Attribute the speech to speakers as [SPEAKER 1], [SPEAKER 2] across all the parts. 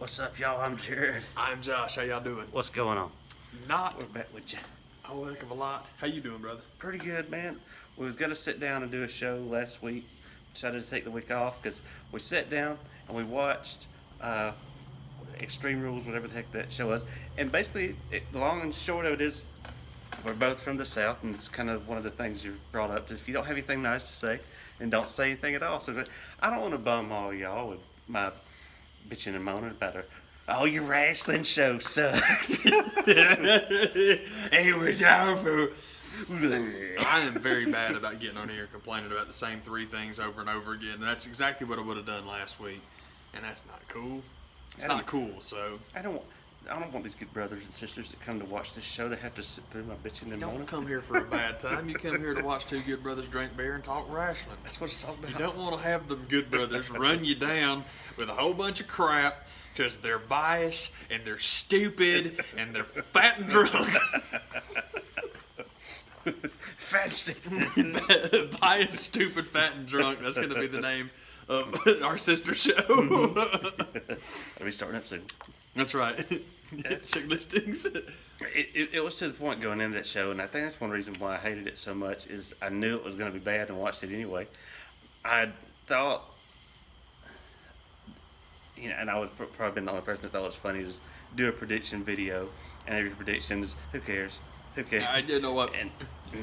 [SPEAKER 1] What's up, y'all? I'm Jared.
[SPEAKER 2] I'm Josh. How y'all doing?
[SPEAKER 1] What's going on?
[SPEAKER 2] Not
[SPEAKER 1] We're back with you.
[SPEAKER 2] a whole heck of a lot. How you doing, brother?
[SPEAKER 1] Pretty good, man. We was gonna sit down and do a show last week. Decided to take the week off because we sat down and we watched Extreme Rules, whatever the heck that show was. And basically, the long and short of it is, we're both from the South, and it's kind of one of the things you brought up. If you don't have anything nice to say, then don't say anything at all. So I don't want to bum all y'all with my bitching and moaning about it. Oh, your wrestling show sucked. Hey, we're down for.
[SPEAKER 2] I am very bad about getting on here complaining about the same three things over and over again. And that's exactly what I would have done last week. And that's not cool. It's not cool, so.
[SPEAKER 1] I don't want these good brothers and sisters that come to watch this show to have to sit through my bitching and moaning.
[SPEAKER 2] Don't come here for a bad time. You come here to watch two good brothers drink beer and talk wrestling.
[SPEAKER 1] That's what it's all about.
[SPEAKER 2] You don't want to have them good brothers run you down with a whole bunch of crap because they're biased and they're stupid and they're fat and drunk.
[SPEAKER 1] Fat, stupid.
[SPEAKER 2] Biased, stupid, fat, and drunk. That's going to be the name of our sister show.
[SPEAKER 1] Are we starting up soon?
[SPEAKER 2] That's right. Check listings.
[SPEAKER 1] It was to the point going into that show, and I think that's one reason why I hated it so much, is I knew it was going to be bad and watched it anyway. I thought, and I was probably been the only person that thought it was funny, is do a prediction video, and every prediction is, who cares? Who cares?
[SPEAKER 2] I didn't know what.
[SPEAKER 1] And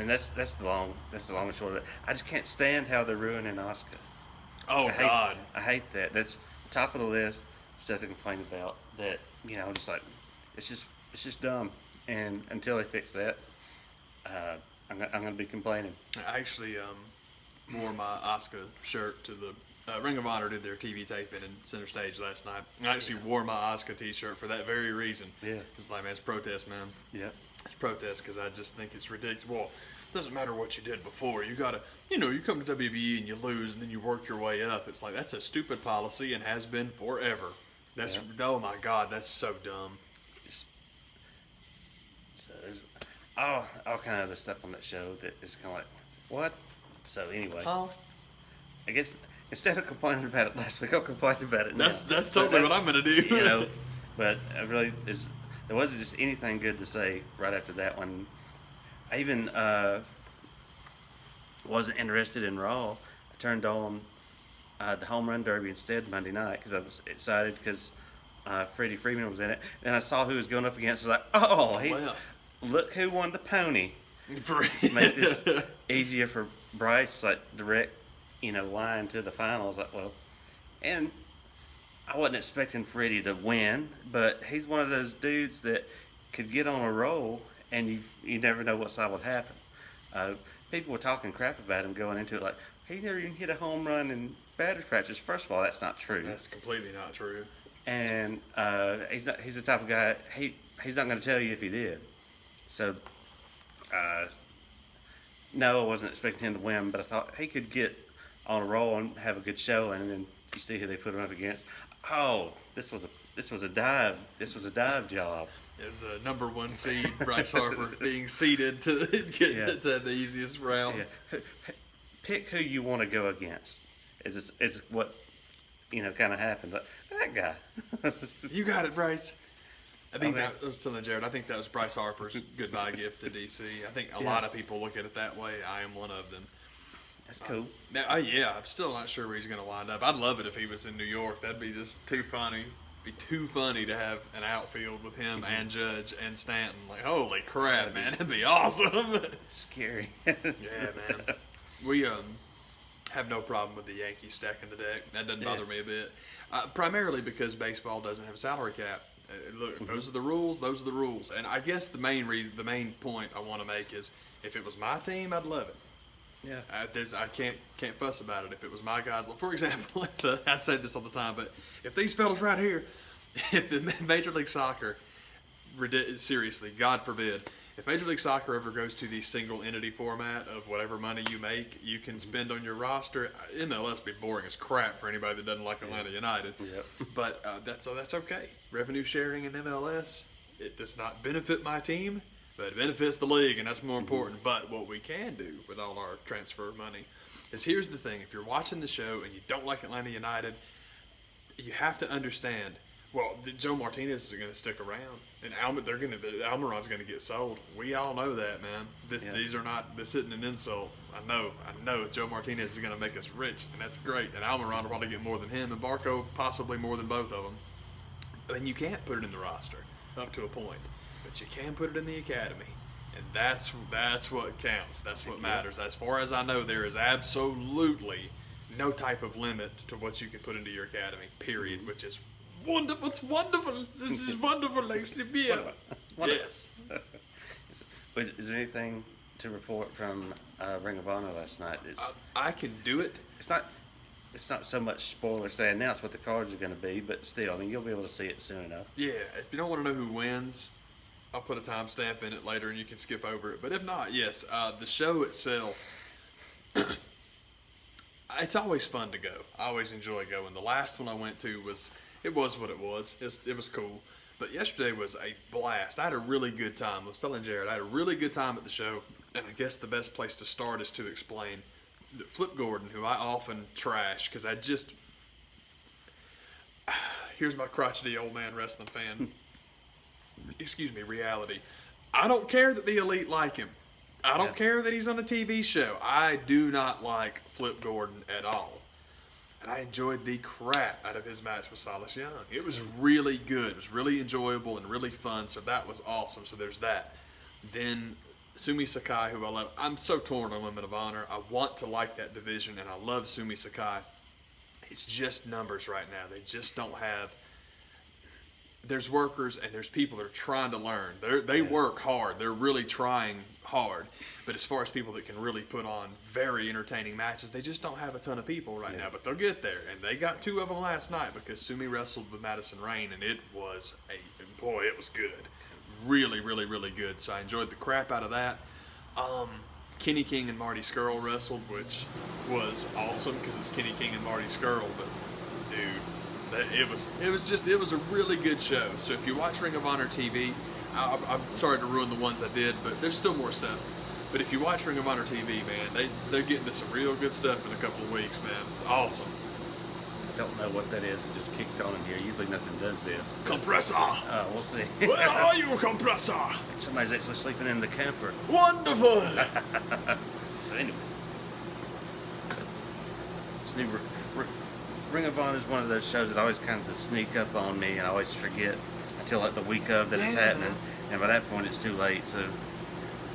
[SPEAKER 1] that's the long and short of it. I just can't stand how they're ruining Asuka.
[SPEAKER 2] Oh, God.
[SPEAKER 1] I hate that. That's top of the list. Stuff to complain about. That, just like, it's just dumb. And until they fix that, I'm gonna be complaining.
[SPEAKER 2] I actually wore my Asuka shirt to the Ring of Honor did their TV taping in Center Stage last night. I actually wore my Asuka T-shirt for that very reason.
[SPEAKER 1] Yeah.
[SPEAKER 2] It's like, man, it's protest, man.
[SPEAKER 1] Yeah.
[SPEAKER 2] It's protest because I just think it's ridiculous. Well, it doesn't matter what you did before. You gotta, you come to WWE and you lose and then you work your way up. It's like, that's a stupid policy and has been forever. That's, oh my God, that's so dumb.
[SPEAKER 1] So there's all kind of other stuff on that show that is kind of like, what? So anyway, I guess instead of complaining about it last week, I'll complain about it now.
[SPEAKER 2] That's totally what I'm gonna do.
[SPEAKER 1] But I really there wasn't just anything good to say right after that one. I even wasn't interested in Raw. I turned on the Home Run Derby instead Monday night because I was excited because Freddie Freeman was in it. And I saw who he was going up against. I was like, look who won the pony. To make this easier for Bryce, like direct, line to the finals. Like, well, and I wasn't expecting Freddie to win, but he's one of those dudes that could get on a roll, and you never know what side would happen. People were talking crap about him going into it, like he never even hit a home run in batter's practice. First of all, that's not true.
[SPEAKER 2] That's completely not true.
[SPEAKER 1] And he's the type of guy he's not going to tell you if he did. So no, I wasn't expecting him to win, but I thought he could get on a roll and have a good showing, and then you see who they put him up against. Oh, this was a dive. This was a dive job.
[SPEAKER 2] It was the number one seed, Bryce Harper, being seeded to get to the easiest route.
[SPEAKER 1] Yeah. Pick who you want to go against. Is what kind of happened. That guy.
[SPEAKER 2] You got it, Bryce. I think I was telling Jared, I think that was Bryce Harper's goodbye gift to DC. I think a lot of people look at it that way. I am one of them.
[SPEAKER 1] That's cool.
[SPEAKER 2] I'm still not sure where he's going to wind up. I'd love it if he was in New York. That'd be just too funny. It'd be too funny to have an outfield with him and Judge and Stanton. Like, holy crap, man. That'd be awesome.
[SPEAKER 1] Scary.
[SPEAKER 2] Yeah, man. We have no problem with the Yankees stacking the deck. That doesn't bother me a bit. Primarily because baseball doesn't have a salary cap. Look, those are the rules. Those are the rules. And I guess the main point I want to make is, if it was my team, I'd love it.
[SPEAKER 1] Yeah.
[SPEAKER 2] I can't fuss about it. If it was my guys, for example, I say this all the time, but if these fellas right here, if the Major League Soccer, seriously, God forbid, if Major League Soccer ever goes to the single entity format of whatever money you make, you can spend on your roster, MLS would be boring as crap for anybody that doesn't like Atlanta United.
[SPEAKER 1] Yep.
[SPEAKER 2] But that's okay. Revenue sharing in MLS, it does not benefit my team, but it benefits the league, and that's more important. But what we can do with all our transfer money is, here's the thing. If you're watching the show and you don't like Atlanta United, you have to understand Well, Joe Martinez is going to stick around, and Almiron's going to get sold. We all know that, man. These are not. This isn't an insult. I know. Joe Martinez is going to make us rich, and that's great. And Almiron will probably get more than him, and Barco possibly more than both of them. I mean, you can't put it in the roster up to a point, but you can put it in the academy, and that's what counts. That's what matters. As far as I know, there is absolutely no type of limit to what you can put into your academy. Period. Which is wonderful. It's wonderful. This is wonderful, like Sibiya. Yes.
[SPEAKER 1] Is there anything to report from Ring of Honor last night?
[SPEAKER 2] I can do it.
[SPEAKER 1] It's not so much spoilers. They announce what the cards are going to be, but still, I mean, you'll be able to see it soon enough.
[SPEAKER 2] Yeah. If you don't want to know who wins, I'll put a timestamp in it later, and you can skip over it. But if not, yes, the show itself. It's always fun to go. I always enjoy going. The last one I went to was what it was. It was cool. But yesterday was a blast. I had a really good time. I was telling Jared, I had a really good time at the show. And I guess the best place to start is to explain that Flip Gordon, who I often trash, because here's my crotchety old man wrestling fan. Excuse me, reality. I don't care that the Elite like him. I don't care that he's on a TV show. I do not like Flip Gordon at all. And I enjoyed the crap out of his match with Silas Young. It was really good. It was really enjoyable and really fun, so that was awesome. So there's that. Then Sumi Sakai, who I love. I'm so torn on Women of Honor. I want to like that division, and I love Sumi Sakai. It's just numbers right now. They just don't have... There's workers and there's people that are trying to learn. They work hard. They're really trying hard. But as far as people that can really put on very entertaining matches, they just don't have a ton of people right now. But they'll get there. And they got 2 of them last night because Sumi wrestled with Madison Rain, and it was it was good. Really, really, really good. So I enjoyed the crap out of that. Kenny King and Marty Skrull wrestled, which was awesome because it's Kenny King and Marty Skrull. But dude, it was a really good show. So if you watch Ring of Honor TV, I'm sorry to ruin the ones I did, but there's still more stuff. But if you watch Ring of Honor TV, man, they're getting to some real good stuff in a couple of weeks, man. It's awesome.
[SPEAKER 1] I don't know what that is. It just kicked on in here. Usually nothing does this.
[SPEAKER 2] Compressor!
[SPEAKER 1] We'll see.
[SPEAKER 2] Where are you, Compressor?
[SPEAKER 1] Somebody's actually sleeping in the camper.
[SPEAKER 2] Wonderful!
[SPEAKER 1] So anyway, it's new. Ring of Honor is one of those shows that always kind of sneak up on me, and I always forget until like the week of that it's happening, and by that point it's too late. So,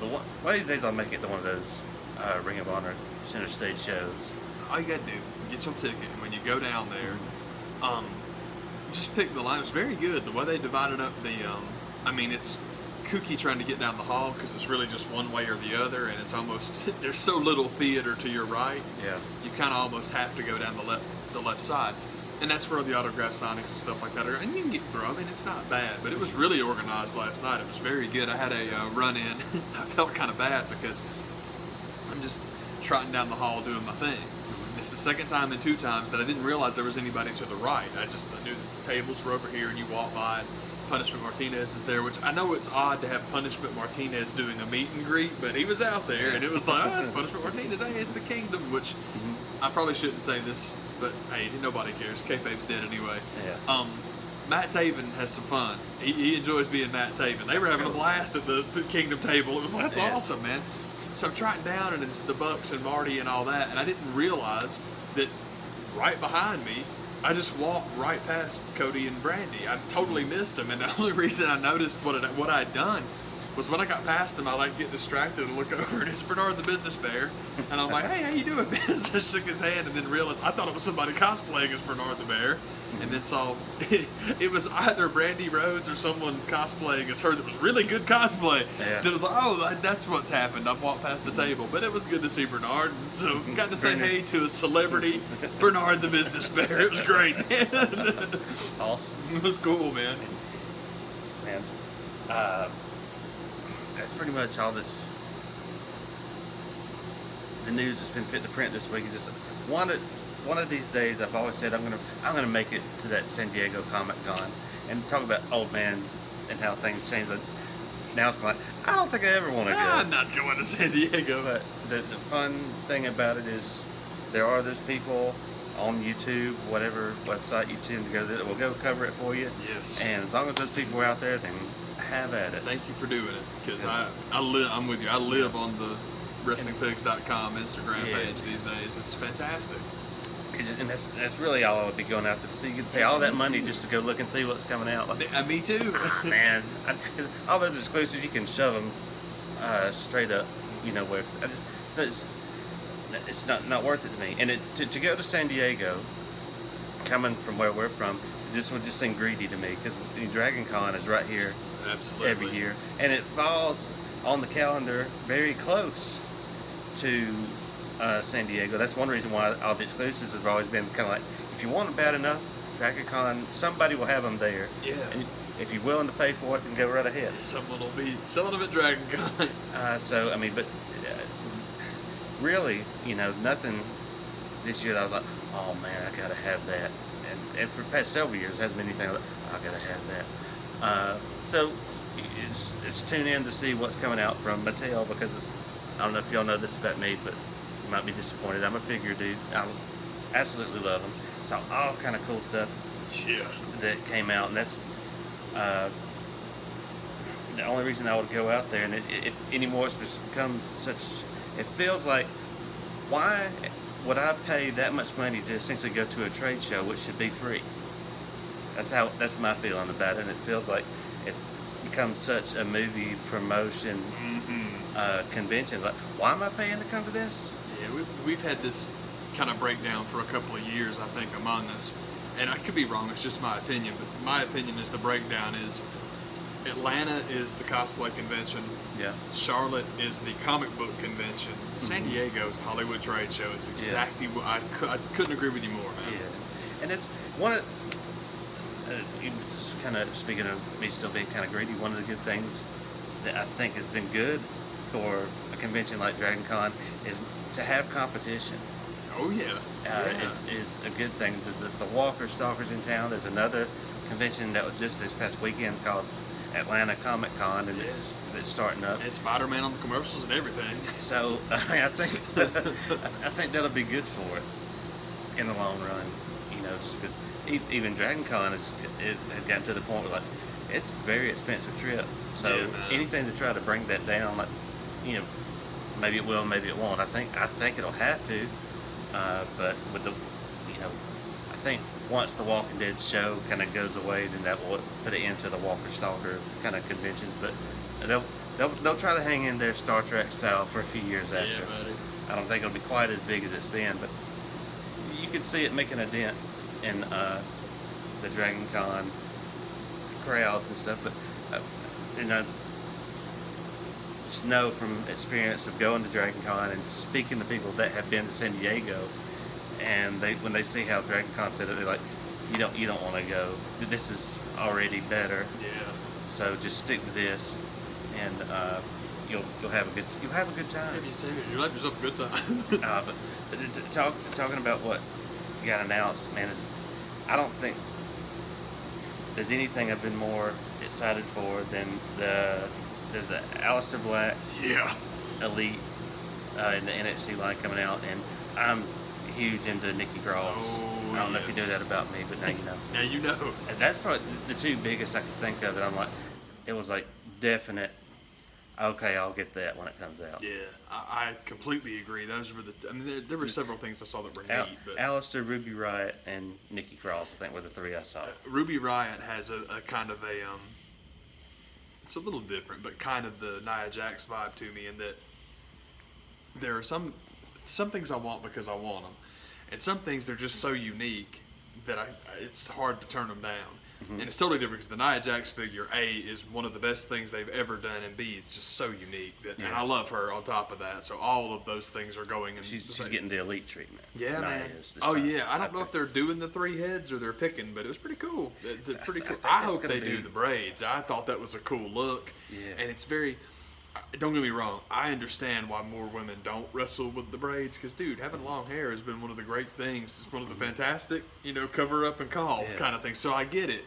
[SPEAKER 1] one of these days I'll make it to one of those Ring of Honor center stage shows.
[SPEAKER 2] All you gotta do, get your ticket, and when you go down there, just pick the line. It's very good the way they divided up the. It's kooky trying to get down the hall because it's really just one way or the other, and it's almost there's so little theater to your right.
[SPEAKER 1] Yeah.
[SPEAKER 2] You kind of almost have to go down the left side, and that's where the autograph signings and stuff like that are. And you can get through. I mean, it's not bad, but it was really organized last night. It was very good. I had a run-in. I felt kind of bad because I'm just trotting down the hall doing my thing. It's the second time and 2 times that I didn't realize there was anybody to the right. I knew the tables were over here, and you walk by, and Punishment Martinez is there, which I know it's odd to have Punishment Martinez doing a meet and greet, but he was out there, and it was like, oh, it's Punishment Martinez. Hey, it's the Kingdom, which I probably shouldn't say this, but hey, nobody cares. Kayfabe's dead anyway.
[SPEAKER 1] Yeah.
[SPEAKER 2] Matt Taven has some fun. He enjoys being Matt Taven. They were having a blast at the Kingdom table. It was like, that's awesome, man. So I'm trotting down, and it's the Bucks and Marty and all that, and I didn't realize that right behind me, I just walked right past Cody and Brandy. I totally missed them, and the only reason I noticed what I'd done was when I got past him, I get distracted and look over, and it's Bernard the Business Bear, and I'm like, hey, how you doing, man? So I shook his hand, and then realized I thought it was somebody cosplaying as Bernard the Bear, and then saw it was either Brandy Rhodes or someone cosplaying as her that was really good cosplay.
[SPEAKER 1] Yeah.
[SPEAKER 2] That was like, oh, that's what's happened. I've walked past the table, but it was good to see Bernard, and so got to say hey to a celebrity, Bernard the Business Bear. It was great, man.
[SPEAKER 1] Awesome.
[SPEAKER 2] It was cool, man.
[SPEAKER 1] Man, that's pretty much all this. The news that's been fit to print this week is just one of these days. I've always said I'm gonna make it to that San Diego Comic-Con and talk about old man and how things change. Now it's like I don't think I ever want to go.
[SPEAKER 2] I'm not going to San Diego.
[SPEAKER 1] But the fun thing about it is there are those people on YouTube, whatever website you tend to go to, we'll go cover it for you.
[SPEAKER 2] Yes.
[SPEAKER 1] And as long as those people are out there, then have at it.
[SPEAKER 2] Thank you for doing it, because I'm with you. I live on the WrestlingPigs.com Instagram page these days. It's fantastic.
[SPEAKER 1] And that's really all I would be going out to see. You could pay all that money just to go look and see what's coming out. Like,
[SPEAKER 2] Me too.
[SPEAKER 1] man, all those exclusives, you can shove them straight up, where it's not worth it to me. And to go to San Diego, coming from where we're from, would just seem greedy to me, because Dragon Con is right here.
[SPEAKER 2] Absolutely.
[SPEAKER 1] Every year, and it falls on the calendar very close to San Diego. That's one reason why all the exclusives have always been kind of like, if you want it bad enough, Dragon Con, somebody will have them there.
[SPEAKER 2] Yeah.
[SPEAKER 1] And if you're willing to pay for it, then go right ahead.
[SPEAKER 2] Someone will be selling them at Dragon Con.
[SPEAKER 1] But really, nothing this year that I was like, oh man, I gotta have that. And for the past several years, it hasn't been anything like, I gotta have that. So it's tune in to see what's coming out from Mattel, because I don't know if y'all know this about me, but you might be disappointed. I'm a figure dude. I absolutely love them. Saw all kind of cool stuff that came out, and that's the only reason I would go out there. And if anymore, it's become such. It feels like, why would I pay that much money to essentially go to a trade show, which should be free? That's my feeling about it. And it feels like it's become such a movie promotion convention. Like, why am I paying to come to this?
[SPEAKER 2] Yeah, we've had this kind of breakdown for a couple of years, I think, among us. And I could be wrong, it's just my opinion, but my opinion is the breakdown is Atlanta is the cosplay convention.
[SPEAKER 1] Yeah.
[SPEAKER 2] Charlotte is the comic book convention. San Diego's Hollywood Trade Show. It's exactly what I couldn't agree with you more, man.
[SPEAKER 1] Yeah. And it's one of kind of, speaking of me still being kind of greedy, one of the good things that I think has been good for a convention like Dragon Con is to have competition.
[SPEAKER 2] Oh yeah.
[SPEAKER 1] Is a good thing. The Walker Stalkers in town. There's another convention that was just this past weekend called Atlanta Comic Con, and it's starting up.
[SPEAKER 2] And Spider-Man on the commercials and everything.
[SPEAKER 1] So I think that'll be good for it in the long run. Just because even Dragon Con has gotten to the point where, like, it's a very expensive trip. So anything to try to bring that down, like, maybe it will, maybe it won't. I think it'll have to. But with I think once the Walking Dead show kind of goes away, then that will put it into the Walker Stalker kind of conventions. But they'll try to hang in their Star Trek style for a few years after.
[SPEAKER 2] Yeah, buddy.
[SPEAKER 1] I don't think it'll be quite as big as it's been, but you can see it making a dent in the Dragon Con crowds and stuff. But just know from experience of going to Dragon Con and speaking to people that have been to San Diego, and when they see how Dragon Con set it, they're like, you don't want to go. This is already better.
[SPEAKER 2] Yeah. So
[SPEAKER 1] just stick to this, and you'll have a good time.
[SPEAKER 2] You'll have yourself a good time.
[SPEAKER 1] But talking about what got announced, man, I don't think there's anything I've been more excited for than there's an Aleister Black Elite in the NXT line coming out, and I'm huge into Nikki Cross.
[SPEAKER 2] Oh,
[SPEAKER 1] I don't know if you know that about me, but now you know.
[SPEAKER 2] Now you know.
[SPEAKER 1] And that's probably the two biggest I could think of that I'm like, it was like definite, okay, I'll get that when it comes out.
[SPEAKER 2] Yeah, I completely agree. Those were there were several things I saw that were neat. But
[SPEAKER 1] Aleister, Ruby Riott, and Nikki Cross, I think, were the three I saw.
[SPEAKER 2] Ruby Riott has a kind of it's a little different, but kind of the Nia Jax vibe to me, in that there are some things I want because I want them, and some things they're just so unique that it's hard to turn them down. Mm-hmm. And it's totally different because the Nia Jax figure, A, is one of the best things they've ever done, and B, it's just so unique. And I love her on top of that. So all of those things are going. And
[SPEAKER 1] she's getting the elite treatment.
[SPEAKER 2] Yeah, man. I don't know if they're doing the three heads or they're picking, but it was pretty cool. It's pretty cool. I hope they do the braids. I thought that was a cool look.
[SPEAKER 1] Yeah.
[SPEAKER 2] And it's very... Don't get me wrong, I understand why more women don't wrestle with the braids, because, dude, having long hair has been one of the great things. It's one of the fantastic, cover up and call kind of things. So I get it.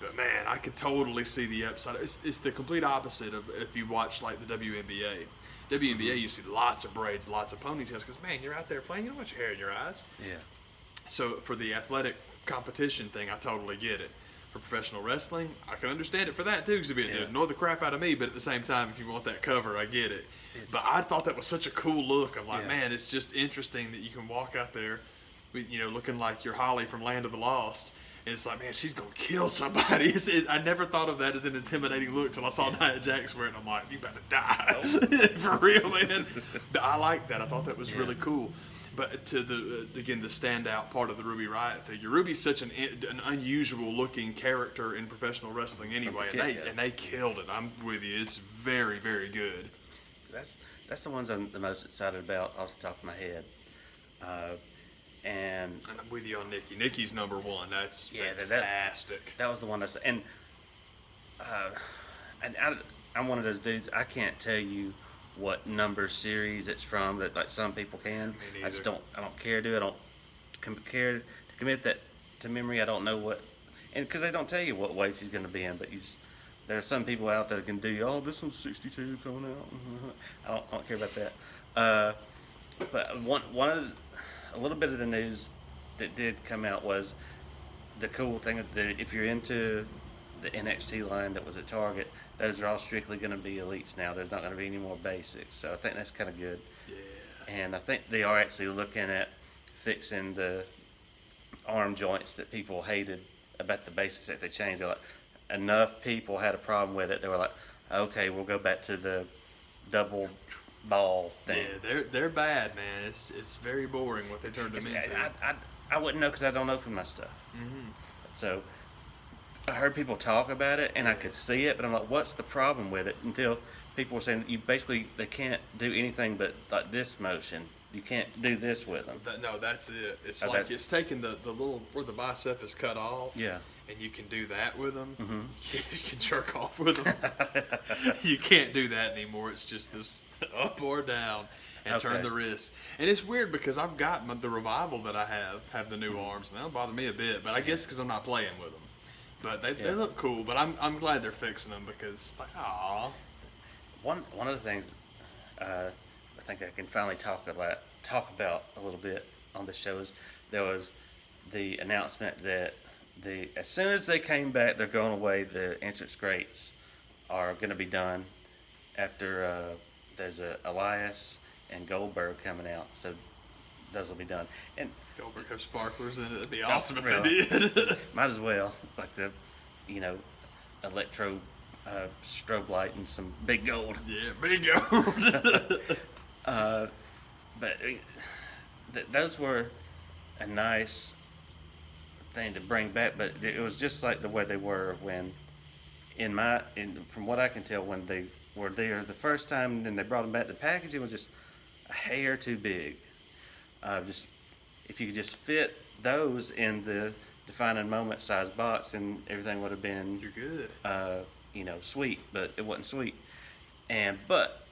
[SPEAKER 2] But, man, I could totally see the upside. It's the complete opposite of if you watch, like, the WNBA. WNBA, you see lots of braids, lots of ponytails, because, man, you're out there playing, you don't want your hair in your eyes.
[SPEAKER 1] Yeah.
[SPEAKER 2] So for the athletic competition thing, I totally get it. For professional wrestling, I can understand it for that too, because it'd annoy the crap out of me. But at the same time, if you want that cover, I get it. But I thought that was such a cool look. I'm like, man, it's just interesting that you can walk out there, looking like you're Holly from Land of the Lost. And it's like, man, she's going to kill somebody. I never thought of that as an intimidating look till I saw Nia Jax wear it. And I'm like, you better die. For real, man. But I like that. I thought that was really cool. But to the standout part of the Ruby Riott figure, Ruby's such an unusual looking character in professional wrestling anyway, and they killed it. I'm with you. It's very, very good.
[SPEAKER 1] That's the ones I'm the most excited about off the top of my head. And
[SPEAKER 2] I'm with you on Nikki. Nikki's number one. That's fantastic.
[SPEAKER 1] That was the one and I'm one of those dudes. I can't tell you what number series it's from that like some people can. I just don't care to. I don't care to commit that to memory. I don't know what, and because they don't tell you what weights he's going to be in, but there are some people out there that can do, oh, this one's 62 coming out. I don't care about that. But a little bit of the news that did come out was the cool thing that if you're into the NXT line that was at Target, those are all strictly going to be elites now. There's not going to be any more basics. So I think that's kind of good. Yeah. And I think they are actually looking at fixing the arm joints that people hated about the basics that they changed. They're like, enough people had a problem with it. They were like, okay, we'll go back to the double ball thing.
[SPEAKER 2] Yeah, they're bad, man. It's very boring what they turned them into.
[SPEAKER 1] I wouldn't know because I don't open my stuff. Mm-hmm. So I heard people talk about it, and I could see it, but I'm like, what's the problem with it? Until people were saying they can't do anything but like this motion. You can't do this with them.
[SPEAKER 2] No, that's it. It's like it's taking the little where the bicep is cut off. Yeah. And you can do that with them. Mm-hmm. You can jerk off with them. You can't do that anymore. It's just this up or down and turn the wrist. And it's weird because I've got the Revival that I have the new arms, and they don't bother me a bit. But I guess because I'm not playing with them. But they look cool. But I'm glad they're fixing them because aw.
[SPEAKER 1] One of the things I think I can finally talk about a little bit on the show is there was the announcement that as soon as they came back, they're going away. The entrance greats are going to be done after there's Elias and Goldberg coming out, so those will be done. And
[SPEAKER 2] Goldberg have sparklers in it. It'd be awesome if they did.
[SPEAKER 1] Might as well, like the electro strobe light and some big gold.
[SPEAKER 2] Yeah, big gold.
[SPEAKER 1] But those were a nice thing to bring back, but it was just like the way they were when, from what I can tell, when they were there the first time and they brought them back, the packaging was just a hair too big. If you could just fit those in the defining moment size box, and everything would have been
[SPEAKER 2] you're good.
[SPEAKER 1] Sweet, but it wasn't sweet. But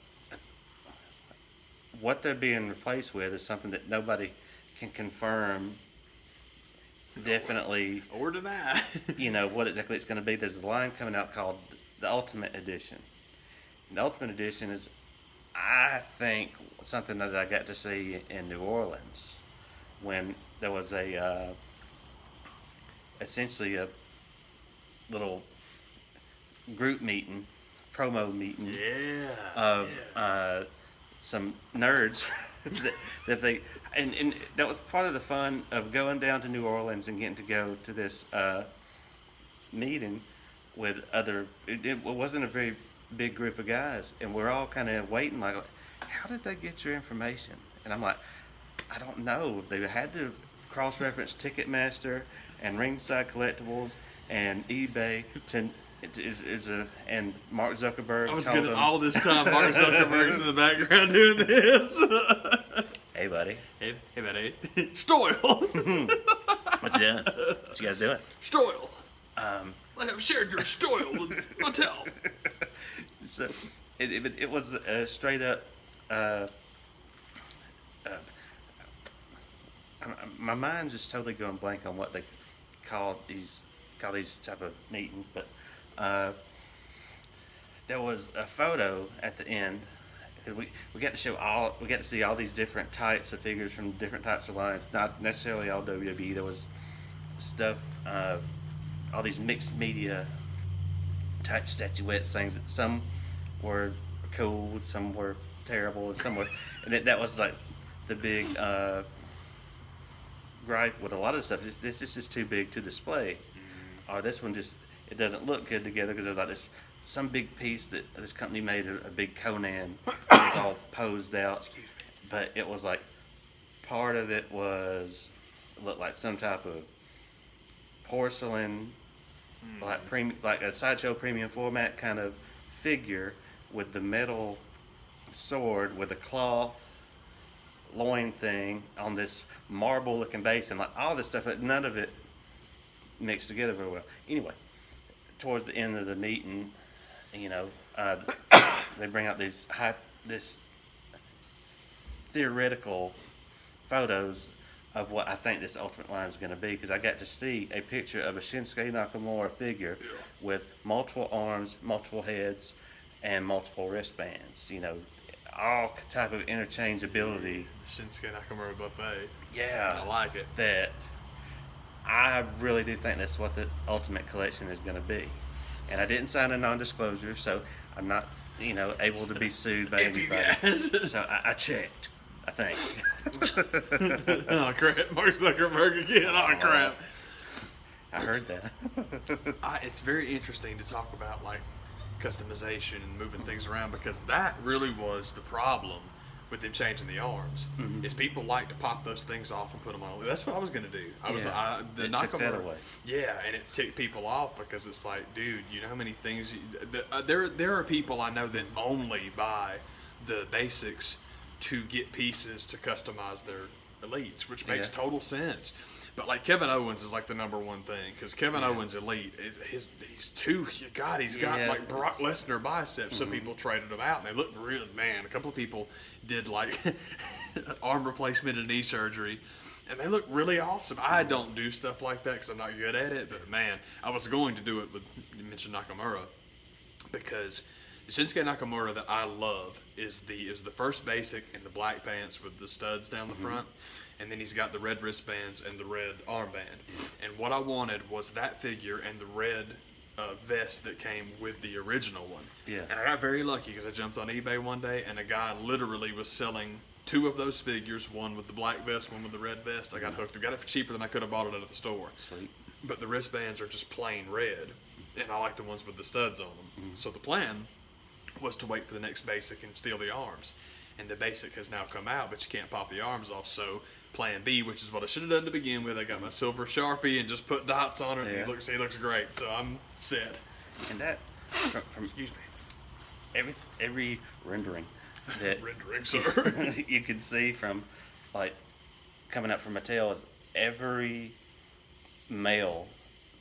[SPEAKER 1] what they're being replaced with is something that nobody can confirm definitely
[SPEAKER 2] or deny.
[SPEAKER 1] What exactly it's going to be. There's a line coming out called the Ultimate Edition. And the Ultimate Edition is, I think, something that I got to see in New Orleans when there was essentially a little group meeting, promo meeting of some nerds that they and that was part of the fun of going down to New Orleans and getting to go to this meeting with other. It wasn't a very big group of guys, and we're all kind of waiting like, how did they get your information? And I'm like, I don't know. They had to cross-reference Ticketmaster and Ringside Collectibles and eBay and Mark Zuckerberg.
[SPEAKER 2] I was getting all this time. Mark Zuckerberg's in the background doing this.
[SPEAKER 1] Hey, buddy.
[SPEAKER 2] Hey, buddy. Stoyle.
[SPEAKER 1] What you doing? What you guys doing?
[SPEAKER 2] Stoyle. I have shared your Stoyle with Mattel.
[SPEAKER 1] So it was a straight up. My mind's just totally going blank on what they call these type of meetings, but there was a photo at the end because we got to see all these different types of figures from different types of lines. Not necessarily all WWE. There was stuff, all these mixed media type statuettes things. Some were cool, some were terrible, and some were, and that was like the big gripe with a lot of stuff. This is just too big to display, or this one just it doesn't look good together because there's like this some big piece that this company made a big Conan. It was all posed out, but it was like part of it looked like some type of porcelain, like a sideshow premium format kind of figure with the metal sword with a cloth loin thing on this marble looking base, and like all this stuff, but none of it mixed together very well. Anyway, towards the end of the meeting, they bring out this theoretical photos of what I think this Ultimate line is going to be, because I got to see a picture of a Shinsuke Nakamura figure with multiple arms, multiple heads, and multiple wristbands. All type of interchangeability.
[SPEAKER 2] Shinsuke Nakamura buffet.
[SPEAKER 1] Yeah,
[SPEAKER 2] I like it.
[SPEAKER 1] That I really do think that's what the Ultimate Collection is going to be. And I didn't sign a non-disclosure, so I'm not, able to be sued by anybody. So I checked, I think.
[SPEAKER 2] Oh crap! Mark Zuckerberg again. Oh crap!
[SPEAKER 1] I heard that.
[SPEAKER 2] It's very interesting to talk about like customization and moving things around, because that really was the problem with them changing the arms. Is people like to pop those things off and put them on. That's what I was gonna do.
[SPEAKER 1] They took that away.
[SPEAKER 2] Yeah, and it ticked people off because it's like, dude, you know how many things there are people I know that only buy the basics to get pieces to customize their elites, which makes total sense. But like Kevin Owens is like the number one thing, because Kevin Owens elite, he's got like Brock Lesnar biceps, so people traded them out and they look real. Man, a couple of people did like arm replacement and knee surgery, and they look really awesome. I don't do stuff like that because I'm not good at it, but man, I was going to do it with, you mentioned Nakamura, because the Shinsuke Nakamura that I love is the first basic in the black pants with the studs down the front, and then he's got the red wristbands and the red armband. And what I wanted was that figure and the red vest that came with the original one. Yeah. And I got very lucky because I jumped on eBay one day and a guy literally was selling two of those figures, one with the black vest, one with the red vest. I got hooked. I got it for cheaper than I could have bought it at the store.
[SPEAKER 1] Sweet.
[SPEAKER 2] But the wristbands are just plain red, and I like the ones with the studs on them. So the plan was to wait for the next basic and steal the arms. And the basic has now come out, but you can't pop the arms off. So plan B, which is what I should have done to begin with, I got my silver Sharpie and just put dots on it. And he looks great. So I'm set.
[SPEAKER 1] And that, from
[SPEAKER 2] excuse me,
[SPEAKER 1] every rendering that
[SPEAKER 2] sir,
[SPEAKER 1] you can see from like coming up from Mattel is every male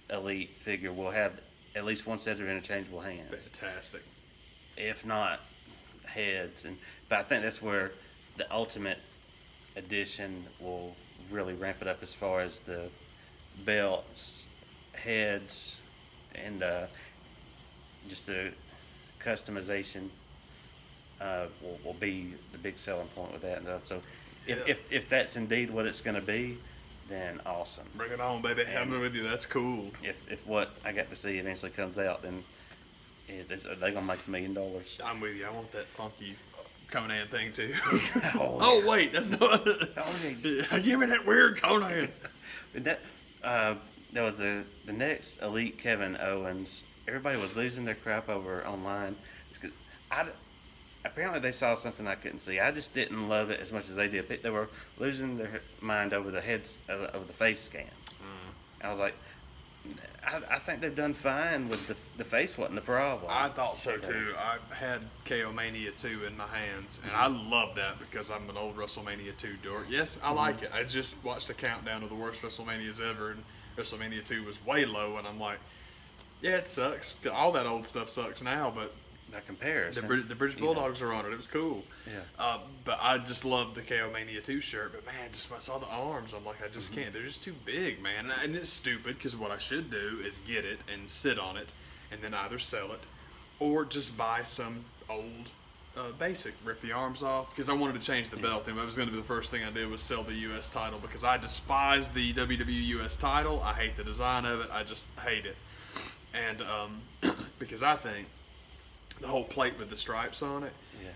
[SPEAKER 1] elite figure will have at least one set of interchangeable hands.
[SPEAKER 2] Fantastic.
[SPEAKER 1] If not heads, but I think that's where the Ultimate Edition will really ramp it up as far as the belts, heads, and just the customization will be the big selling point with that. And so if that's indeed what it's going to be, then awesome.
[SPEAKER 2] Bring it on, baby. I'm with you. That's cool.
[SPEAKER 1] If what I got to see eventually comes out, then they're gonna make $1 million.
[SPEAKER 2] I'm with you. I want that funky Conan thing too. Oh wait, that's not. Give me that weird Conan.
[SPEAKER 1] That was the next elite Kevin Owens. Everybody was losing their crap over online. Apparently they saw something I couldn't see. I just didn't love it as much as they did. They were losing their mind over the over the face scan. I was like, I think they've done fine with the face wasn't the problem.
[SPEAKER 2] I thought so too. I had KO Mania 2 in my hands, and I love that because I'm an old WrestleMania 2 dork. Yes, I like it. I just watched a countdown of the worst WrestleManias ever, and WrestleMania 2 was way low, and I'm like, yeah, it sucks. All that old stuff sucks now, but
[SPEAKER 1] that compares.
[SPEAKER 2] The British Bulldogs were on it. It was cool.
[SPEAKER 1] Yeah.
[SPEAKER 2] But I just loved the KO Mania 2 shirt. But man, just when I saw the arms, I'm like, I just can't. They're just too big, man. And it's stupid because what I should do is get it and sit on it, and then either sell it, or just buy some old basic, rip the arms off, because I wanted to change the belt, and that was going to be the first thing I did was sell the U.S. title, because I despise the WWE U.S. title. I hate the design of it. I just hate it. And because I think the whole plate with the stripes on it,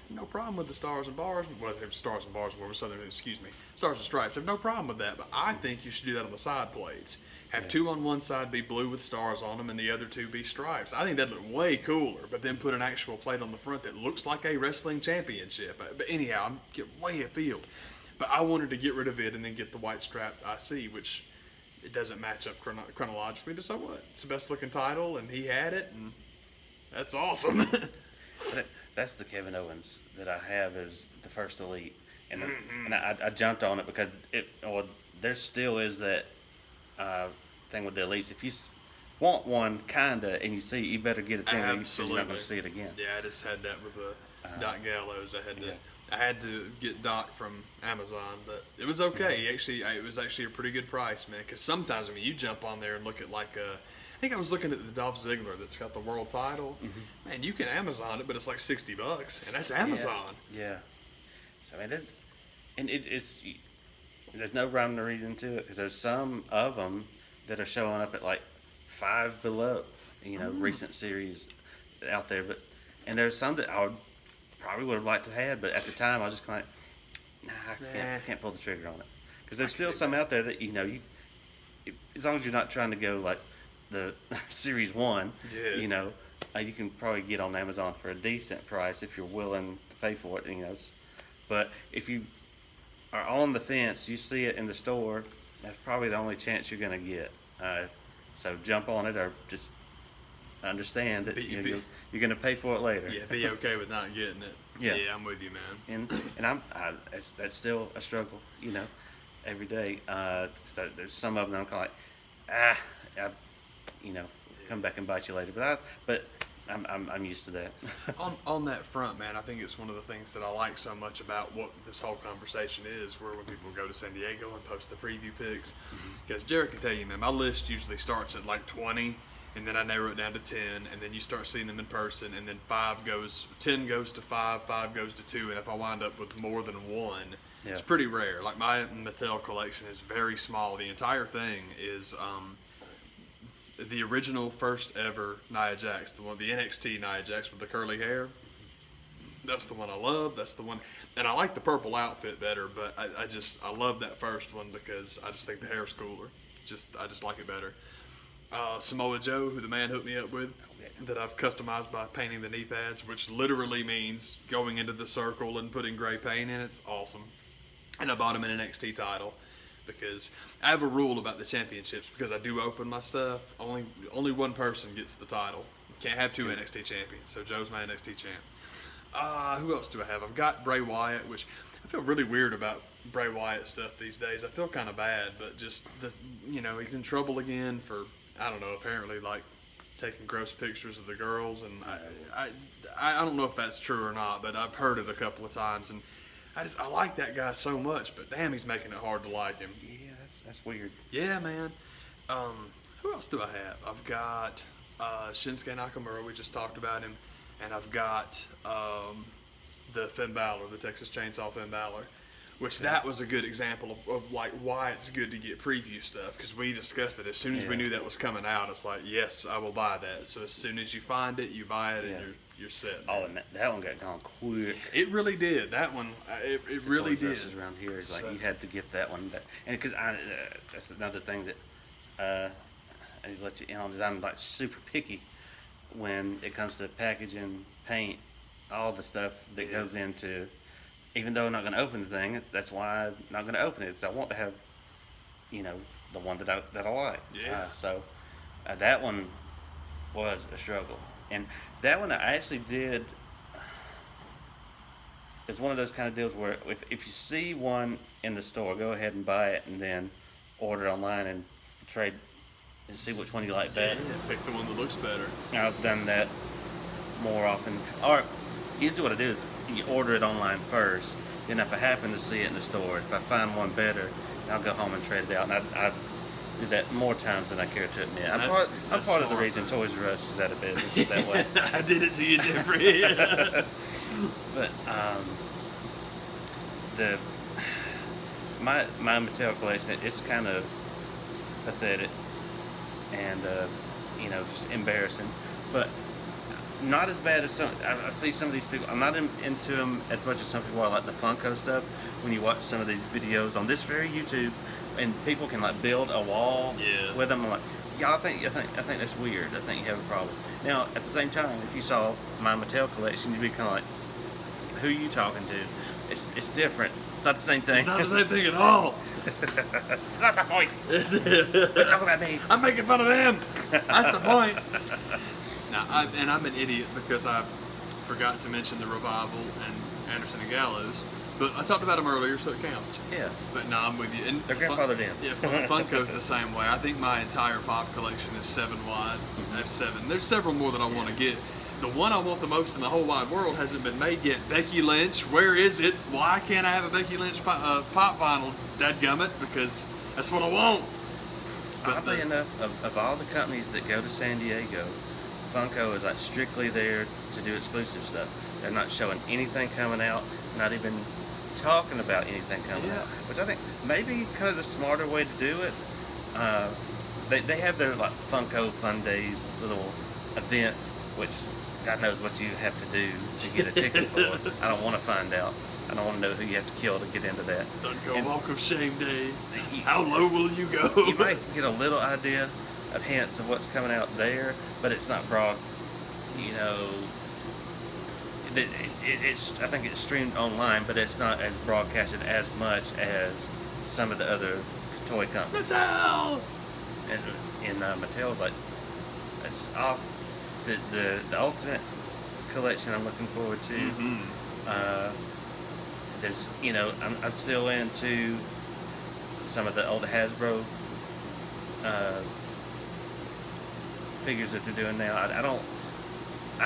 [SPEAKER 2] no problem with the stars and bars. Well, they have stars and bars, whatever, Southern, excuse me. Stars and stripes, I have no problem with that, but I think you should do that on the side plates. Have two on one side be blue with stars on them and the other two be stripes. I think that'd look way cooler, but then put an actual plate on the front that looks like a wrestling championship. But anyhow, I'm getting way afield. But I wanted to get rid of it and then get the white strap IC, which it doesn't match up chronologically, but so what? It's the best looking title, and he had it, and that's awesome.
[SPEAKER 1] That's the Kevin Owens that I have as the first Elite. And, and I jumped on it because there still is that thing with the Elites. If you want one, kinda, and you see, you better get it then. Because you're not going to see it again.
[SPEAKER 2] Yeah, I just had that with Doc Gallows. I had to get Doc from Amazon, but it was okay. It was actually a pretty good price, man. Because sometimes, I mean, you jump on there and look at like I think I was looking at the Dolph Ziggler that's got the world title. Man, you can Amazon it, but it's like $60, and that's Amazon.
[SPEAKER 1] Yeah. So I mean, it's there's no rhyme or reason to it, because there's some of them that are showing up at like $5 below, recent series out there. And there's some that I probably would have liked to have, but at the time I was just kind of like, I can't pull the trigger on it, because there's still some out there that you as long as you're not trying to go like the Series 1, you can probably get on Amazon for a decent price if you're willing to pay for it, But if you are on the fence, you see it in the store, that's probably the only chance you're going to get. So jump on it, or just understand that you're going to pay for it later.
[SPEAKER 2] Yeah, be okay with not getting it. Yeah, I'm with you, man.
[SPEAKER 1] And that's still a struggle, every day. So there's some of them that I'm kind of like, come back and bite you later. But I'm used to that.
[SPEAKER 2] on that front, man, I think it's one of the things that I like so much about what this whole conversation is, where when people go to San Diego and post the preview pics, because Jared can tell you, man, my list usually starts at like 20, and then I narrow it down to 10, and then you start seeing them in person, and then 10 goes to 5, 5 goes to 2, and if I wind up with more than one, it's pretty rare. Like my Mattel collection is very small. The entire thing is the original first ever Nia Jax, the NXT Nia Jax with the curly hair. That's the one I love. That's the one, and I like the purple outfit better, but I love that first one because I just think the hair's cooler. I just like it better. Samoa Joe, who the man hooked me up with, that I've customized by painting the knee pads, which literally means going into the circle and putting gray paint in it. It's awesome. And I bought him an NXT title, because I have a rule about the championships, because I do open my stuff. Only one person gets the title. You can't have two NXT champions, so Joe's my NXT champ. Who else do I have? I've got Bray Wyatt, which I feel really weird about Bray Wyatt stuff these days. I feel kind of bad, but just, he's in trouble again for, I don't know, apparently like taking gross pictures of the girls, and I don't know if that's true or not, but I've heard it a couple of times, and I like that guy so much, but damn, he's making it hard to like him.
[SPEAKER 1] Yeah, that's weird.
[SPEAKER 2] Yeah, man. Who else do I have? I've got Shinsuke Nakamura. We just talked about him. And I've got the Finn Balor, the Texas Chainsaw Finn Balor, which that was a good example of like why it's good to get preview stuff, because we discussed it as soon as we knew that was coming out. It's like, yes, I will buy that. So as soon as you find it, you buy it, and you're set.
[SPEAKER 1] Oh, and that one got gone quick.
[SPEAKER 2] It really did. That one, it really did.
[SPEAKER 1] Around here, it's like you had to get that one, and because that's another thing that I let you in on, is I'm like super picky when it comes to packaging, paint, all the stuff that goes into. Even though I'm not going to open the thing, that's why I'm not going to open it, because I want to have, the one that I like.
[SPEAKER 2] Yeah.
[SPEAKER 1] So that one was a struggle, and that one I actually did. It's one of those kind of deals where if you see one in the store, go ahead and buy it, and then order it online and trade and see which one you like better.
[SPEAKER 2] Yeah, pick the one that looks better.
[SPEAKER 1] I've done that more often. Or usually what I do is you order it online first. Then if I happen to see it in the store, if I find one better, I'll go home and trade it out. And do that more times than I care to admit. I'm
[SPEAKER 2] That's
[SPEAKER 1] part of the
[SPEAKER 2] smart,
[SPEAKER 1] reason
[SPEAKER 2] man.
[SPEAKER 1] Toys R Us is out of business that way.
[SPEAKER 2] I did it to you, Jeffrey.
[SPEAKER 1] But my Mattel collection, it's kind of pathetic and just embarrassing, but not as bad as some. I see some of these people. I'm not into them as much as some people are, like the Funko stuff. When you watch some of these videos on this very YouTube, and people can like build a wall with them, I'm like, yeah, I think that's weird. I think you have a problem. Now, at the same time, if you saw my Mattel collection, you'd be kind of like, who are you talking to? It's different. It's not the same thing.
[SPEAKER 2] It's not the same thing at all.
[SPEAKER 1] It's not the point. We're talking about me.
[SPEAKER 2] I'm making fun of them. That's the point. Now, I'm an idiot because I forgot to mention the Revival and Anderson and Gallows, but I talked about them earlier, so it counts.
[SPEAKER 1] Yeah.
[SPEAKER 2] But no, I'm with you. And
[SPEAKER 1] Their grandfathered in.
[SPEAKER 2] Yeah, Funko's the same way. I think my entire pop collection is 7 wide. I have 7. There's several more that I want to get. The one I want the most in the whole wide world hasn't been made yet. Becky Lynch, where is it? Why can't I have a Becky Lynch pop vinyl? Dadgummit, because that's what I want. But
[SPEAKER 1] oddly enough, of all the companies that go to San Diego, Funko is like strictly there to do exclusive stuff. They're not showing anything coming out, not even talking about anything coming out, which I think maybe kind of the smarter way to do it. They have their like Funko Fun Days little event, which God knows what you have to do to get a ticket for. I don't want to find out. I don't want to know who you have to kill to get into that.
[SPEAKER 2] Funko Walk of Shame Day. How low will you go?
[SPEAKER 1] You might get a little idea of hints of what's coming out there, but it's not broad. I think it's streamed online, but it's not as broadcasted as much as some of the other toy companies.
[SPEAKER 2] Mattel!
[SPEAKER 1] And Mattel's like, it's off. The ultimate collection I'm looking forward to.
[SPEAKER 2] Mm-hmm.
[SPEAKER 1] There's, I'm still into some of the old Hasbro figures that they're doing now. I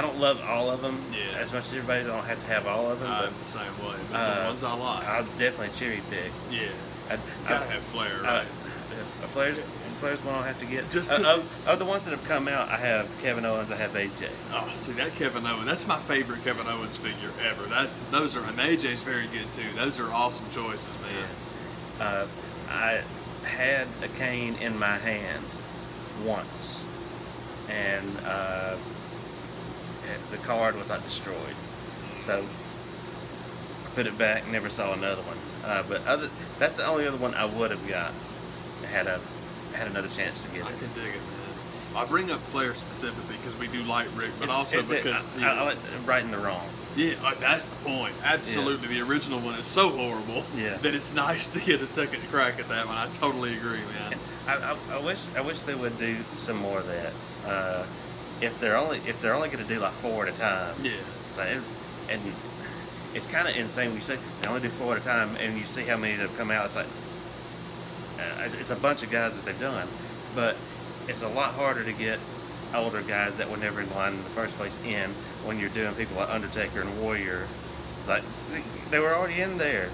[SPEAKER 1] don't love all of them as much as everybody. I don't have to have all of them.
[SPEAKER 2] I'm the same way. But the ones I like,
[SPEAKER 1] I'll definitely cherry pick.
[SPEAKER 2] Yeah. Gotta have flair, right?
[SPEAKER 1] Flair's one I'll have to get.
[SPEAKER 2] Just
[SPEAKER 1] of the ones that have come out, I have Kevin Owens, I have AJ.
[SPEAKER 2] Oh, see that Kevin Owens, that's my favorite Kevin Owens figure ever. Those are, and AJ's very good too. Those are awesome choices, man.
[SPEAKER 1] I had a cane in my hand once, and the card was like destroyed. So I put it back, never saw another one. But that's the only other one I would have got. Had another chance to get it.
[SPEAKER 2] I can dig it, man. I bring up Flair specifically because we do like Rick, but also because
[SPEAKER 1] I like right and the wrong.
[SPEAKER 2] Yeah, that's the point. Absolutely, the original one is so horrible that it's nice to get a second crack at that one. I totally agree, man.
[SPEAKER 1] I wish they would do some more of that. If they're only going to do like 4 at a time.
[SPEAKER 2] Yeah.
[SPEAKER 1] And it's kind of insane when you say they only do 4 at a time, and you see how many that have come out. It's like it's a bunch of guys that they've done, but it's a lot harder to get older guys that were never in line in the first place in when you're doing people like Undertaker and Warrior. Like they were already in there.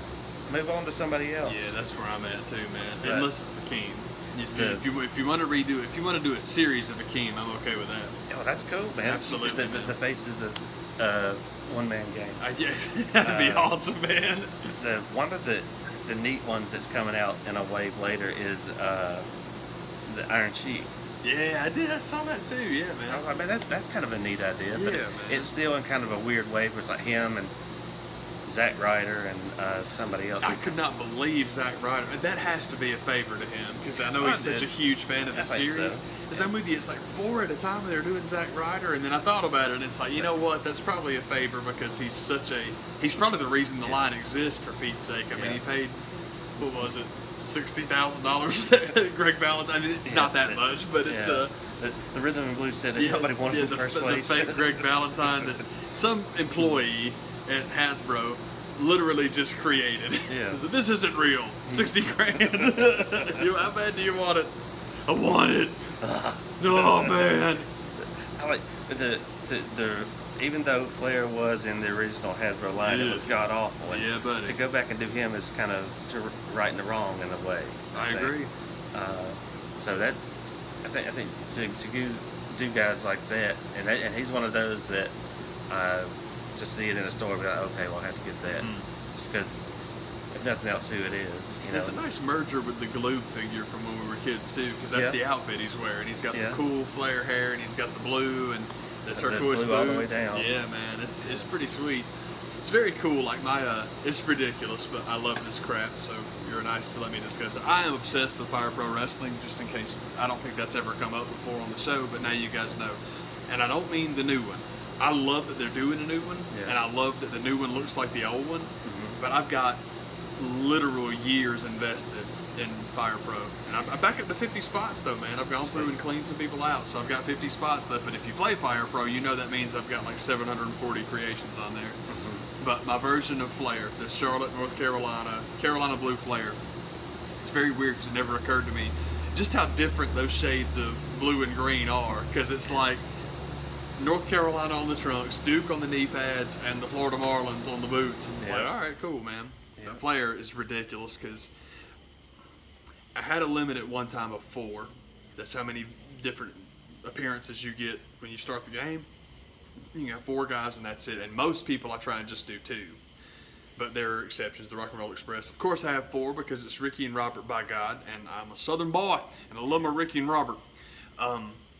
[SPEAKER 1] Move on to somebody else.
[SPEAKER 2] Yeah, that's where I'm at too, man. Unless it's Akeem. If you want to do a series of Akeem, I'm okay with that.
[SPEAKER 1] Oh, that's cool, man.
[SPEAKER 2] Absolutely.
[SPEAKER 1] The faces of one-man game.
[SPEAKER 2] Yeah, that'd be awesome, man.
[SPEAKER 1] One of the neat ones that's coming out in a wave later is the Iron Sheik.
[SPEAKER 2] Yeah, I saw that too. Yeah, man.
[SPEAKER 1] So, I mean, that's kind of a neat idea.
[SPEAKER 2] Yeah,
[SPEAKER 1] but
[SPEAKER 2] man.
[SPEAKER 1] It's still in kind of a weird wave where it's like him and Zack Ryder and somebody else.
[SPEAKER 2] I could not believe Zack Ryder. That has to be a favor to him because I know he's such a huge fan of the series. Because I'm with you, it's like 4 at a time they're doing Zack Ryder, and then I thought about it, and it's like, you know what? That's probably a favor because he's probably the reason the line exists, for Pete's sake. I mean, he paid, what was it, $60,000 Greg Valentine. I mean, it's not that much, but it's
[SPEAKER 1] the Rhythm and Blues said that nobody wanted in the first place.
[SPEAKER 2] The fake Greg Valentine that some employee at Hasbro literally just created.
[SPEAKER 1] Yeah.
[SPEAKER 2] This isn't real. 60 grand. How bad do you want it? I want it. Oh man.
[SPEAKER 1] I like the even though Flair was in the original Hasbro line, it was god awful.
[SPEAKER 2] Yeah, buddy.
[SPEAKER 1] To go back and do him is kind of to right and the wrong in a way.
[SPEAKER 2] I agree.
[SPEAKER 1] So that I think to do guys like that, and he's one of those that to see it in a store, be like, okay, well I have to get that, just because if nothing else, who it is. You know?
[SPEAKER 2] It's a nice merger with the Gloob figure from when we were kids too, because that's the outfit he's wearing. He's got the cool flare hair, and he's got the blue and the turquoise boots.
[SPEAKER 1] All the way down.
[SPEAKER 2] Yeah, man, it's pretty sweet. It's very cool. Like it's ridiculous, but I love this crap. So you're nice to let me discuss it. I am obsessed with Fire Pro Wrestling, just in case I don't think that's ever come up before on the show, but now you guys know. And I don't mean the new one. I love that they're doing a new one, and I love that the new one looks like the old one. But I've got literal years invested in Fire Pro, and I'm back up to 50 spots though, man. I've gone through and cleaned some people out, so I've got 50 spots left. But if you play Fire Pro, you know that means I've got like 740 creations on there. But my version of Flair, the Charlotte, North Carolina blue Flair, it's very weird because it never occurred to me just how different those shades of blue and green are, because it's like North Carolina on the trunks, Duke on the knee pads, and the Florida Marlins on the boots. And it's like, all right, cool, man. The Flair is ridiculous because I had a limit at one time of 4. That's how many different appearances you get when you start the game. You can have 4 guys and that's it. And most people I try and just do 2. But there are exceptions. The Rock and Roll Express. Of course I have 4 because it's Ricky and Robert, by God. And I'm a Southern boy. And I love my Ricky and Robert.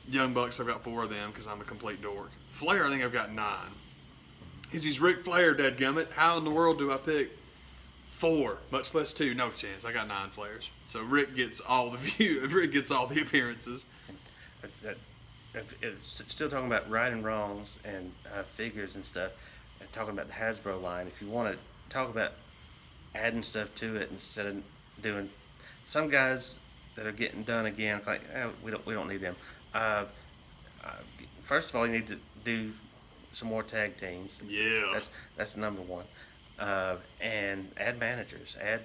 [SPEAKER 2] Young Bucks, I've got 4 of them because I'm a complete dork. Flair, I think I've got 9. He's Ric Flair, dadgummit. How in the world do I pick 4, much less 2? No chance. I got 9 Flairs. So Rick gets all the Rick gets all the appearances.
[SPEAKER 1] Still talking about right and wrongs and figures and stuff, and talking about the Hasbro line. If you want to talk about adding stuff to it instead of doing some guys that are getting done again, like we don't need them. First of all, you need to do some more tag teams.
[SPEAKER 2] Yeah,
[SPEAKER 1] that's number one. And add managers, add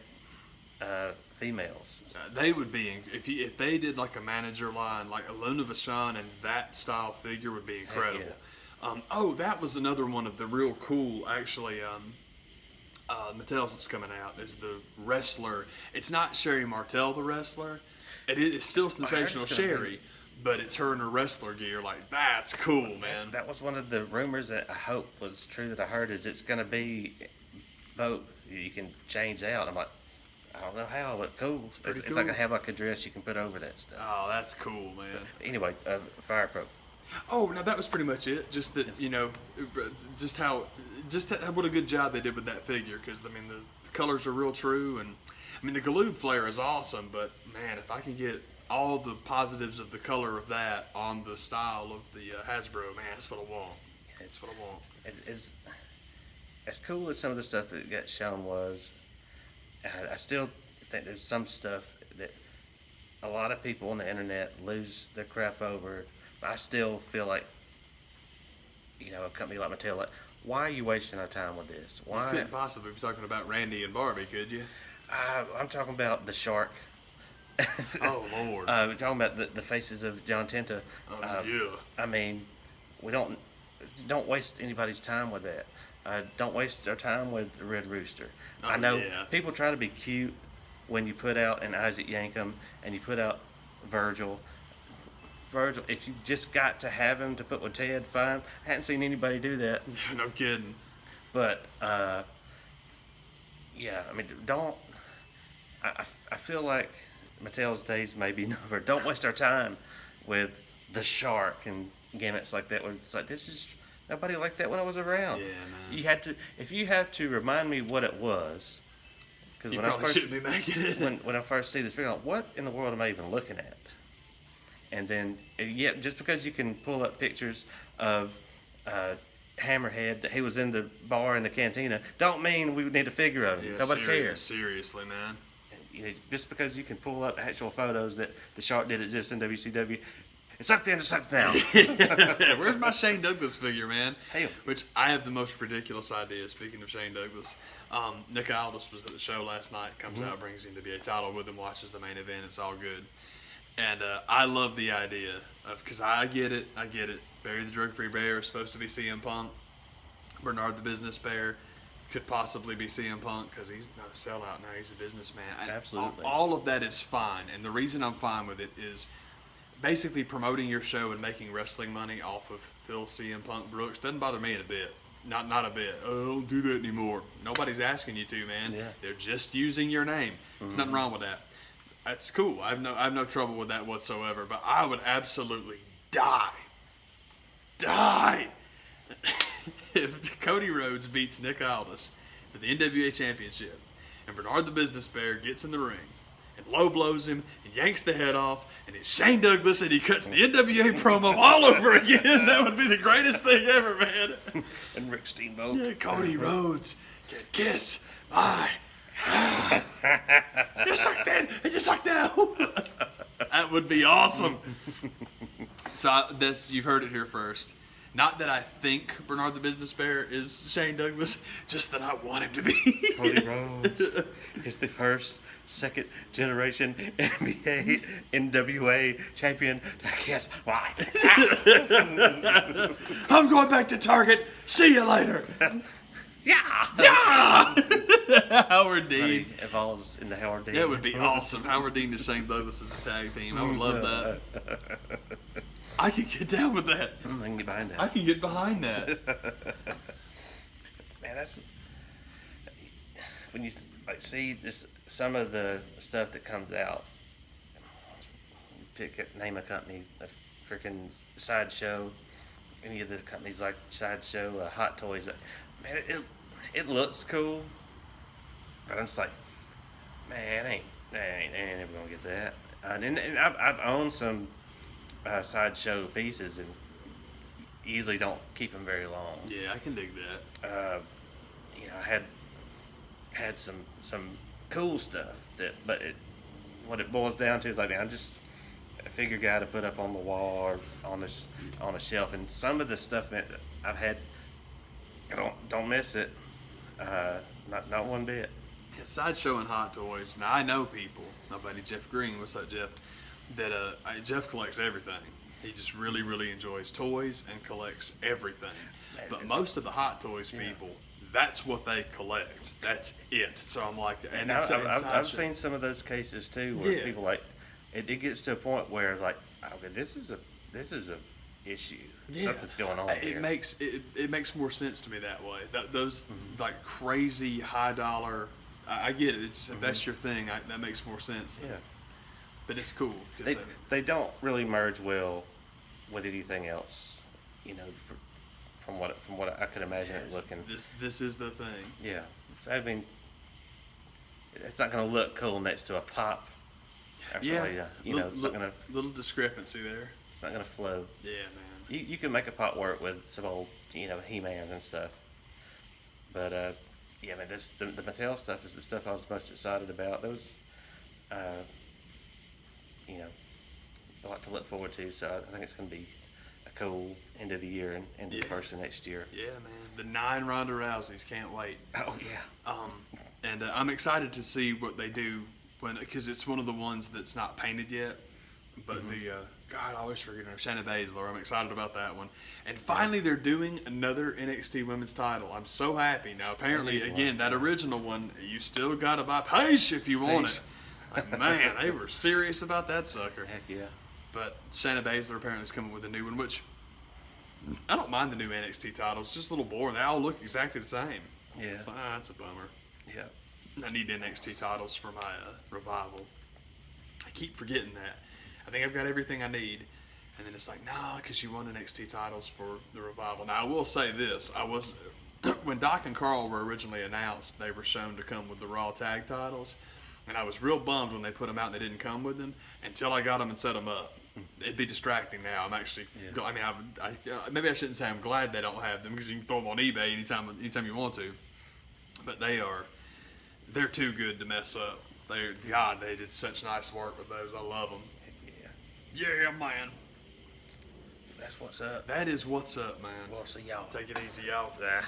[SPEAKER 1] females.
[SPEAKER 2] They would be if they did like a manager line, like a Luna Vachon, and that style figure would be incredible. That was another one of the real cool, actually. Mattel's that's coming out is the wrestler. It's not Sherry Martel, the wrestler. It's still Sensational Sherry, but it's her in her wrestler gear. Like, that's cool, man.
[SPEAKER 1] That was one of the rumors that I hope was true that I heard, is it's going to be both. You can change out. I'm like, I don't know how, but cool. It's like I have like a dress you can put over that stuff.
[SPEAKER 2] Oh, that's cool, man.
[SPEAKER 1] But anyway, Fire Pro.
[SPEAKER 2] Oh, no, that was pretty much it. Just that, you know, just what a good job they did with that figure. Because, I mean, the colors are real true. And, I mean, the Gloob Flair is awesome. But, man, if I can get all the positives of the color of that on the style of the Hasbro, man, that's what I want. That's what I want.
[SPEAKER 1] As cool as some of the stuff that got shown was, I still think there's some stuff that a lot of people on the internet lose their crap over. I still feel like, you know, a company like Mattel, like, why are you wasting our time with this? Why?
[SPEAKER 2] You couldn't possibly be talking about Randy and Barbie, could you?
[SPEAKER 1] I'm talking about the shark.
[SPEAKER 2] Oh, Lord.
[SPEAKER 1] We're talking about the faces of John Tenta.
[SPEAKER 2] Yeah.
[SPEAKER 1] I mean, we don't waste anybody's time with that. Don't waste our time with the Red Rooster. I know people try to be cute when you put out an Isaac Yankem and you put out Virgil. If you just got to have him to put with Ted, fine. I hadn't seen anybody do that.
[SPEAKER 2] No kidding.
[SPEAKER 1] But, yeah, I mean, I feel like Mattel's days may be numbered. Don't waste our time with the shark and gimmicks like that. It's like, this is... Nobody liked that when I was around.
[SPEAKER 2] Yeah, man.
[SPEAKER 1] If you have to remind me what it was, because when I first
[SPEAKER 2] shouldn't be making it.
[SPEAKER 1] When I first see this figure, I'm like, what in the world am I even looking at? And then, just because you can pull up pictures of Hammerhead that he was in the bar in the cantina, don't mean we need a figure of him.
[SPEAKER 2] Yeah,
[SPEAKER 1] Nobody cares.
[SPEAKER 2] Seriously, man.
[SPEAKER 1] Just because you can pull up actual photos that the shark did exist in WCW. It's up there to suck down.
[SPEAKER 2] Where's my Shane Douglas figure, man?
[SPEAKER 1] Hey.
[SPEAKER 2] Which I have the most ridiculous idea. Speaking of Shane Douglas, Nick Aldis was at the show last night. Comes out, brings him to be a title with him, watches the main event. It's all good. And I love the idea of, because I get it. Barry the Drug Free Bear is supposed to be CM Punk. Bernard the Business Bear could possibly be CM Punk because he's not a sellout now. He's a businessman. And
[SPEAKER 1] Absolutely.
[SPEAKER 2] all of that is fine. And the reason I'm fine with it is basically promoting your show and making wrestling money off of Phil CM Punk Brooks doesn't bother me in a bit. Not a bit. Oh, I don't do that anymore. Nobody's asking you to, man.
[SPEAKER 1] Yeah.
[SPEAKER 2] They're just using your name. Nothing wrong with that. That's cool. I have no trouble with that whatsoever. But I would absolutely die if Cody Rhodes beats Nick Aldis for the NWA Championship, and Bernard the Business Bear gets in the ring and low blows him and yanks the head off, and it's Shane Douglas and he cuts the NWA promo all over again. That would be the greatest thing ever, man.
[SPEAKER 1] And Rick Steamboat.
[SPEAKER 2] Yeah, Cody Rhodes can kiss my you suck that, and you suck that. That would be awesome. So you've heard it here first. Not that I think Bernard the Business Bear is Shane Douglas, just that I want him to be.
[SPEAKER 1] Cody Rhodes is the first, second generation NBA NWA champion to kiss my
[SPEAKER 2] I'm going back to Target. See you later. Yeah. Howard Dean.
[SPEAKER 1] Evolves into Howard Dean.
[SPEAKER 2] That would be awesome. Howard Dean and Shane Douglas as a tag team. I would love that. I could get down with that.
[SPEAKER 1] I can get behind that.
[SPEAKER 2] I can get behind that.
[SPEAKER 1] Man, that's when you see just some of the stuff that comes out. Name a company, a freaking Sideshow. Any of the companies like Sideshow, Hot Toys. Man, it looks cool, but I'm just like, man, I ain't never gonna get that. And I've owned some Sideshow pieces and usually don't keep them very long.
[SPEAKER 2] Yeah, I can dig that.
[SPEAKER 1] I had some cool stuff but what it boils down to is like, man, I'm just a figure guy to put up on the wall or on a shelf. And some of the stuff, man, I've had, I don't miss it, not one bit.
[SPEAKER 2] Yeah, Sideshow and Hot Toys. Now I know people. My buddy Jeff Green, what's up, Jeff? That Jeff collects everything. He just really, really enjoys toys and collects everything.
[SPEAKER 1] Man,
[SPEAKER 2] but most of the Hot Toys people, that's what they collect. That's it. So I'm like,
[SPEAKER 1] and I've seen some of those cases too, where people like it gets to a point where like, okay, this is a issue.
[SPEAKER 2] Yeah.
[SPEAKER 1] Something's going on here.
[SPEAKER 2] It makes more sense to me that way. Those like crazy high dollar. I get it. If that's your thing, that makes more sense.
[SPEAKER 1] Yeah.
[SPEAKER 2] But it's cool.
[SPEAKER 1] They don't really merge well with anything else, from what I could imagine it looking.
[SPEAKER 2] This is the thing.
[SPEAKER 1] Yeah. So, I mean, it's not going to look cool next to a pop. Or somebody, it's not going to.
[SPEAKER 2] Little discrepancy there.
[SPEAKER 1] It's not going to flow.
[SPEAKER 2] Yeah, man.
[SPEAKER 1] You can make a pop work with some old, He-Man and stuff. But yeah, man, the Mattel stuff is the stuff I was most excited about. Those, a lot to look forward to. So I think it's going to be a cool end of the year and into the first of next year.
[SPEAKER 2] Yeah, man. The 9 Ronda Rouseys, can't wait.
[SPEAKER 1] Oh yeah.
[SPEAKER 2] And I'm excited to see what they do because it's one of the ones that's not painted yet. But God, I always forget her, Shayna Baszler. I'm excited about that one. And finally, they're doing another NXT Women's title. I'm so happy. Now, apparently, again, that original one, you still got to buy Paige if you want it. Like, man, they were serious about that sucker.
[SPEAKER 1] Heck yeah.
[SPEAKER 2] But Shayna Baszler apparently is coming with a new one, which I don't mind the new NXT titles. It's just a little boring. They all look exactly the same.
[SPEAKER 1] Yeah.
[SPEAKER 2] It's like, that's a bummer.
[SPEAKER 1] Yeah.
[SPEAKER 2] I need NXT titles for my revival. I keep forgetting that. I think I've got everything I need. And then it's like, nah, because you won NXT titles for the revival. Now, I will say this. When Doc and Carl were originally announced, they were shown to come with the Raw tag titles. And I was real bummed when they put them out and they didn't come with them until I got them and set them up. It'd be distracting now. I'm actually, I mean, maybe I shouldn't say I'm glad they don't have them because you can throw them on eBay anytime you want to. But they're too good to mess up. They did such nice work with those. I love them. Yeah, man.
[SPEAKER 1] So that's what's up.
[SPEAKER 2] That is what's up, man.
[SPEAKER 1] Well, see y'all.
[SPEAKER 2] Take it easy, y'all.
[SPEAKER 1] Yeah.